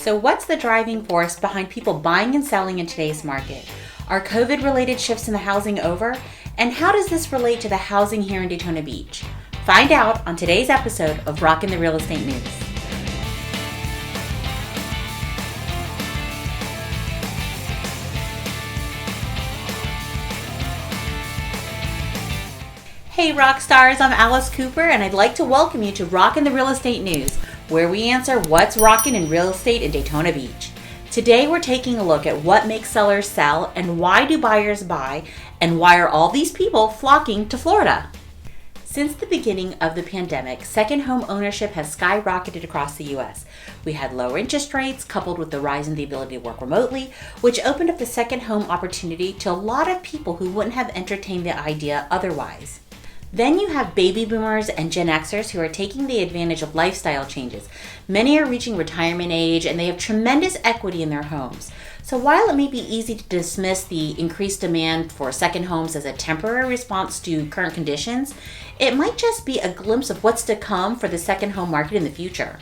So what's the driving force behind people buying and selling in today's market? Are COVID-related shifts in the housing over? And how does this relate to the housing here in Daytona Beach? Find out on today's episode of Rockin Real Estate News. Hey rock stars, I'm Alice Cooper and I'd like to welcome you to Rockin Real Estate News, where we answer what's rockin' in real estate in Daytona Beach. Today we're taking a look at what makes sellers sell and why do buyers buy, and why are all these people flocking to Florida? Since the beginning of the pandemic, second home ownership has skyrocketed across the U.S. We had lower interest rates coupled with the rise in the ability to work remotely, which opened up the second home opportunity to a lot of people who wouldn't have entertained the idea otherwise. Then you have baby boomers and Gen Xers who are taking the advantage of lifestyle changes. Many are reaching retirement age and they have tremendous equity in their homes. So while it may be easy to dismiss the increased demand for second homes as a temporary response to current conditions, it might just be a glimpse of what's to come for the second home market in the future.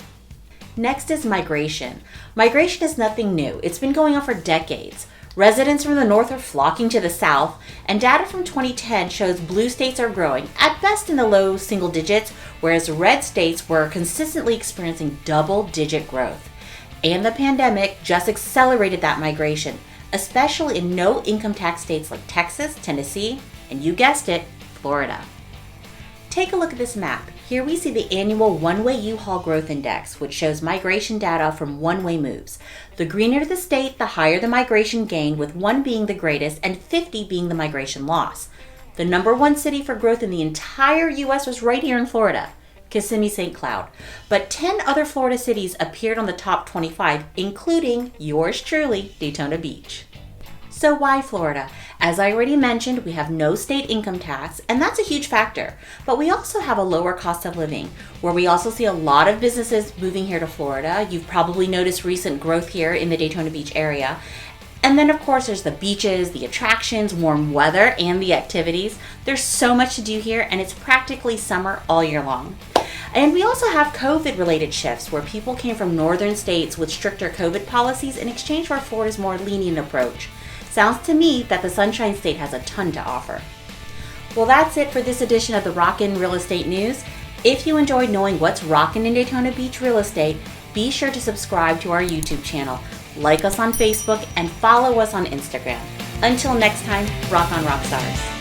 Next is migration. Migration is nothing new. It's been going on for decades. Residents from the north are flocking to the south, and data from 2010 shows blue states are growing, at best in the low single digits, whereas red states were consistently experiencing double-digit growth. And the pandemic just accelerated that migration, especially in no income tax states like Texas, Tennessee, and you guessed it, Florida. Take a look at this map. Here we see the annual one-way U-Haul growth index, which shows migration data from one-way moves. The greener the state, the higher the migration gain, with 1 being the greatest and 50 being the migration loss. The number one city for growth in the entire U.S. was right here in Florida, Kissimmee, St. Cloud. But 10 other Florida cities appeared on the top 25, including yours truly, Daytona Beach. So why Florida? As I already mentioned, we have no state income tax, and that's a huge factor. But we also have a lower cost of living, where we also see a lot of businesses moving here to Florida. You've probably noticed recent growth here in the Daytona Beach area. And then of course there's the beaches, the attractions, warm weather, and the activities. There's so much to do here, and it's practically summer all year long. And we also have COVID-related shifts where people came from northern states with stricter COVID policies in exchange for Florida's more lenient approach. Sounds to me that the Sunshine State has a ton to offer. Well, that's it for this edition of the Rockin Real Estate News. If you enjoyed knowing what's rockin' in Daytona Beach real estate, be sure to subscribe to our YouTube channel, like us on Facebook, and follow us on Instagram. Until next time, rock on, rock stars.